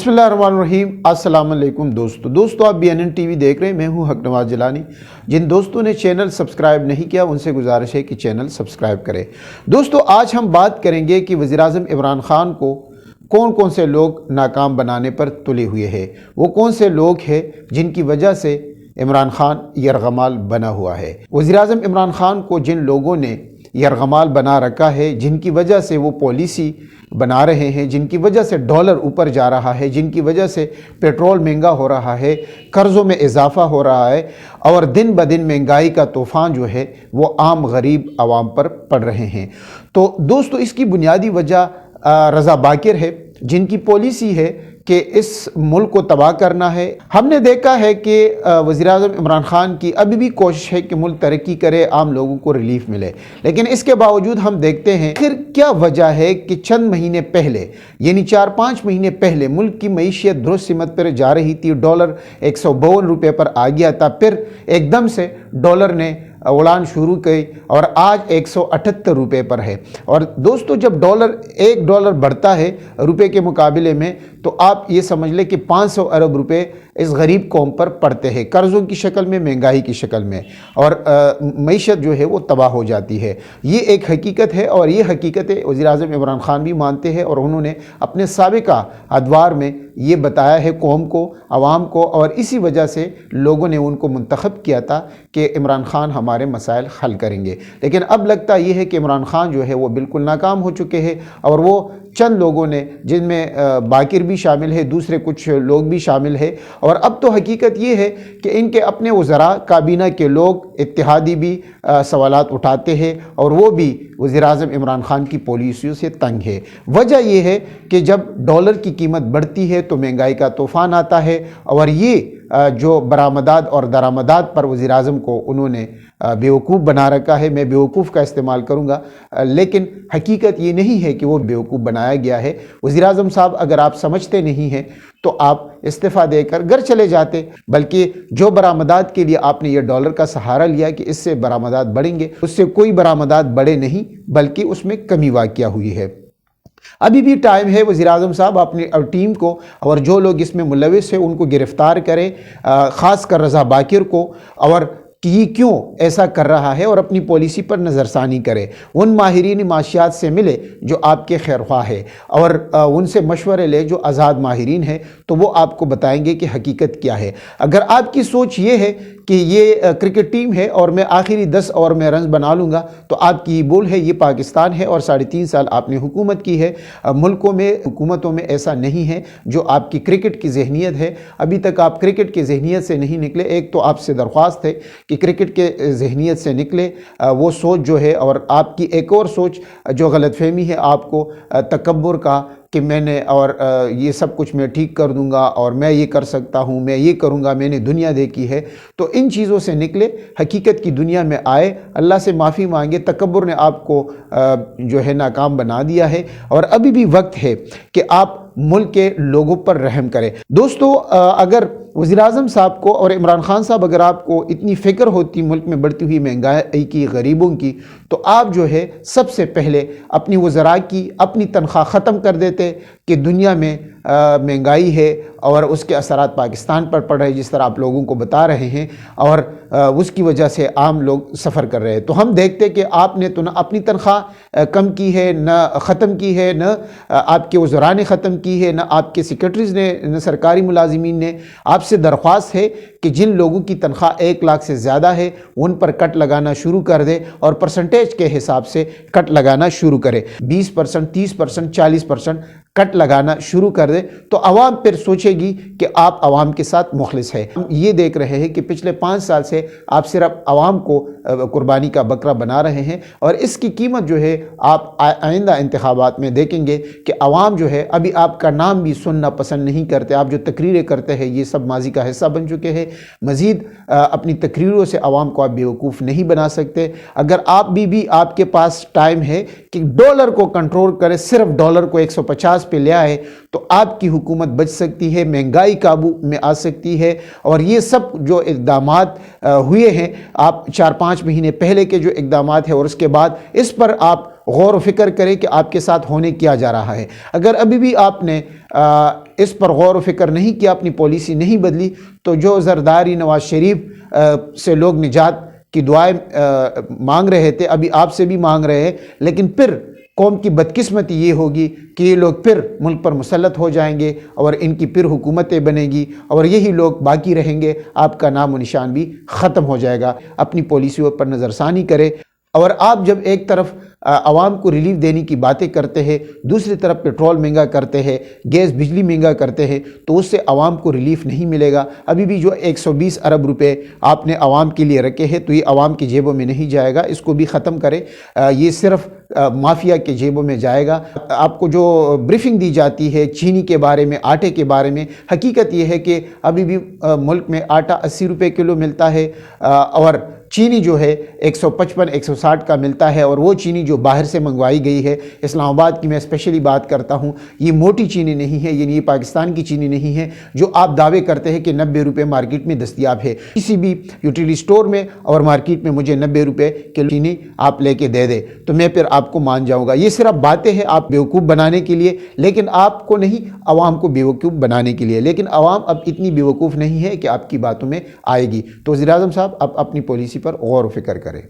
बिस्मिल्लाहिर्रहमानिर्रहीम। अस्सलाम वालेकुम दोस्तों आप BNN TV देख रहे हैं। मैं हूं हक नवाज जिलानी। जिन दोस्तों ने चैनल सब्सक्राइब नहीं किया उनसे गुजारिश है कि चैनल सब्सक्राइब करें। दोस्तों आज हम बात करेंगे कि वज़ीर-ए-आज़म इमरान खान को कौन कौन से लोग नाकाम बनाने पर तुले हुए हैं, वो कौन से लोग हैं जिनकी वजह से इमरान खान यरगमाल बना हुआ है। वज़ीर-ए-आज़म इमरान खान को जिन लोगों ने यरगमाल बना रखा है, जिनकी वजह से वो पॉलिसी बना रहे हैं, जिनकी वजह से डॉलर ऊपर जा रहा है, जिनकी वजह से पेट्रोल महंगा हो रहा है, कर्ज़ों में इजाफ़ा हो रहा है और दिन ब दिन महंगाई का तूफ़ान जो है वो आम गरीब आवाम पर पड़ रहे हैं। तो दोस्तों इसकी बुनियादी वजह रज़ा बाकिर है, जिनकी पॉलिसी है कि इस मुल्क को तबाह करना है। हमने देखा है कि वज़ीर-ए-आज़म इमरान खान की अभी भी कोशिश है कि मुल्क तरक्की करे, आम लोगों को रिलीफ मिले, लेकिन इसके बावजूद हम देखते हैं फिर क्या वजह है कि चंद महीने पहले यानी 4-5 महीने पहले मुल्क की मईशियत दुरुस्त सिमत पर जा रही थी। डॉलर 152 रुपये पर आ गया था, फिर एकदम से डॉलर ने उड़ान शुरू की और आज 178 रुपये पर है। और दोस्तों जब $1 बढ़ता है रुपए के मुकाबले में, तो आप ये समझ लें कि 500 अरब रुपए इस गरीब कौम पर पड़ते हैं, कर्ज़ों की शक्ल में, महंगाई की शक्ल में, और मईशत जो है वो तबाह हो जाती है। ये एक हकीकत है और ये हकीकत वज़ीर-ए-आज़म इमरान खान भी मानते हैं और उन्होंने अपने साबिका अदवार में ये बताया है कौम को, आवाम को, और इसी वजह से लोगों ने उनको मुंतखब किया था कि इमरान खान हमारे मसाइल हल करेंगे। लेकिन अब लगता ये है कि इमरान खान जो है वो बिल्कुल नाकाम हो चुके हैं और वो चंद लोगों ने, जिनमें बाकिर भी शामिल है, दूसरे कुछ लोग भी शामिल है, और अब तो हकीकत ये है कि इनके अपने वज़रा काबीना के लोग इत्तेहादी भी सवालात उठाते हैं और वो भी वज़ीर-ए-आज़म इमरान खान की पॉलिसियों से तंग है। वजह ये है कि जब डॉलर की कीमत बढ़ती है तो महंगाई का तूफ़ान आता है और ये जो बरामदात और दरामदात पर वज़ीर-ए-आज़म को उन्होंने बेवकूफ़ बना रखा है। मैं बेवकूफ़ का इस्तेमाल करूँगा, लेकिन हकीकत ये नहीं है कि वो बेवकूफ़ बनाया गया है। वज़ीर-ए-आज़म साहब अगर आप समझते नहीं हैं तो आप इस्तीफ़ा देकर घर चले जाते, बल्कि जो बरामदात के लिए आपने ये डॉलर का सहारा लिया कि इससे बरामदात बढ़ेंगे, उससे कोई बरामदात बढ़े नहीं, बल्कि उसमें कमी वाक़या हुई है। अभी भी टाइम है, वज़ीर-ए-आज़म साहब अपनी टीम को और जो लोग इसमें मुलविस हैं उनको गिरफ़्तार करें, ख़ास कर रज़ा बाकिर को, और कि ये क्यों ऐसा कर रहा है और अपनी पॉलिसी पर नज़रसानी करे। उन माहिरीन माशियात से मिले जो आपके खैरख्वाह है और उनसे मशवरे ले जो आज़ाद माहिरीन है, तो वो आपको बताएंगे कि हकीकत क्या है। अगर आपकी सोच ये है कि ये क्रिकेट टीम है और मैं आखिरी 10 ओवर में रन बना लूँगा, तो आपकी ये बोल है। ये पाकिस्तान है और 3.5 साल आपने हुकूमत की है। मुल्कों में, हुकूमतों में ऐसा नहीं है जो आपकी क्रिकेट की ज़हनीत है। अभी तक आप क्रिकेट की ज़हनीत से नहीं निकले। एक तो आपसे दरख्वास्त है कि क्रिकेट के ज़हनीत से निकले, वो सोच जो है, और आपकी एक और सोच जो गलतफहमी है आपको तकब्बुर का कि मैंने और ये सब कुछ मैं ठीक कर दूंगा और मैं ये कर सकता हूँ, मैं ये करूँगा, मैंने दुनिया देखी है। तो इन चीज़ों से निकले, हकीकत की दुनिया में आए, अल्लाह से माफ़ी मांगे। तकब्बुर ने आपको जो है नाकाम बना दिया है और अभी भी वक्त है कि आप मुल्क के लोगों पर रहम करें। दोस्तों अगर वज़ीर-ए-आज़म साहब को और इमरान खान साहब, अगर आपको इतनी फ़िक्र होती मुल्क में बढ़ती हुई महंगाई की, गरीबों की, तो आप जो है सबसे पहले अपनी वज़रा की अपनी तनख्वाह ख़त्म कर देते कि दुनिया में महंगाई है और उसके असरात पाकिस्तान पर पड़ रहे हैं, जिस तरह आप लोगों को बता रहे हैं, और उसकी वजह से आम लोग सफ़र कर रहे हैं। तो हम देखते कि आपने तो ना अपनी तनख्वाह कम की है, न ख़त्म की है, न आपके वज़रा ने ख़त्म की है, न आपके सेक्रेटरीज़ ने, न सरकारी मुलाजिमीन ने। आपसे दरख्वास्त है कि जिन लोगों की तनख्वाह 1 लाख से ज़्यादा है उन पर कट लगाना शुरू कर दे और परसेंटेज के हिसाब से कट लगाना शुरू करे। 20%, 30%, 40% कट लगाना शुरू कर दे, तो आवाम फिर सोचेगी कि आप आवाम के साथ मुखलिस है। हम ये देख रहे हैं कि पिछले 5 साल से आप सिर्फ आवाम को कुर्बानी का बकरा बना रहे हैं और इसकी कीमत जो है आप आइंदा इंतखाबात में देखेंगे कि आवाम जो है अभी आपका नाम भी सुनना पसंद नहीं करते। आप जो तकरीरें करते हैं ये सब माजी का हिस्सा बन चुके हैं। मज़ीद अपनी तकरीरों से आवाम को आप बेवकूफ़ नहीं बना सकते। अगर आप भी आपके पास टाइम है कि डॉलर को कंट्रोल करें, सिर्फ डॉलर को 150 पे ले आए, तो आपकी हुकूमत बच सकती है, महंगाई काबू में आ सकती है। और ये सब जो इक़दामात हुए हैं, आप 4-5 महीने पहले के जो इक़दामात हैं और उसके बाद, इस पर आप غور و فکر کریں کہ آپ کے ساتھ ہونے کیا جا رہا ہے۔ اگر ابھی بھی آپ نے اس پر غور و فکر نہیں کیا، اپنی پالیسی نہیں بدلی، تو جو زرداری نواز شریف سے لوگ نجات کی دعائیں مانگ رہے تھے، ابھی آپ سے بھی مانگ رہے ہیں، لیکن پھر قوم کی بدقسمتی یہ ہوگی کہ یہ لوگ پھر ملک پر مسلط ہو جائیں گے اور ان کی پھر حکومتیں بنیں گی اور یہی لوگ باقی رہیں گے، آپ کا نام و نشان بھی ختم ہو جائے گا۔ اپنی پالیسیوں پر نظر ثانی کرے، اور آپ جب ایک طرف عوام کو ریلیف دینے کی باتیں کرتے ہیں، دوسری طرف پیٹرول مہنگا کرتے ہیں، گیس بجلی مہنگا کرتے ہیں، تو اس سے عوام کو ریلیف نہیں ملے گا۔ ابھی بھی جو 120 ارب روپے آپ نے عوام کے لیے رکھے ہیں تو یہ عوام کی جیبوں میں نہیں جائے گا، اس کو بھی ختم کرے۔ یہ صرف مافیا کے جیبوں میں جائے گا۔ آپ کو جو بریفنگ دی جاتی ہے چینی کے بارے میں، آٹے کے بارے میں، حقیقت یہ ہے کہ ابھی بھی ملک میں آٹا 80 روپے کلو ملتا ہے اور چینی جو ہے 155 160 کا ملتا ہے، اور وہ چینی جو باہر سے منگوائی گئی ہے، اسلام آباد کی میں اسپیشلی بات کرتا ہوں، یہ موٹی چینی نہیں ہے، یعنی یہ پاکستان کی چینی نہیں ہے جو آپ دعوے کرتے ہیں کہ 90 روپے مارکیٹ میں دستیاب ہے۔ کسی بھی یوٹیلیٹی سٹور میں اور مارکیٹ میں مجھے 90 روپے کلو چینی آپ لے کے دے دے تو میں پھر آپ کو مان جاؤں گا۔ یہ صرف باتیں ہیں آپ بیوقوف بنانے کے لیے، لیکن آپ کو نہیں، عوام کو بیوقوف بنانے کے لیے، لیکن عوام اب اتنی بیوقوف نہیں ہے کہ آپ کی باتوں میں آئے گی۔ تو وزیر اعظم صاحب، آپ اپنی پالیسی پر غور و فکر کریں۔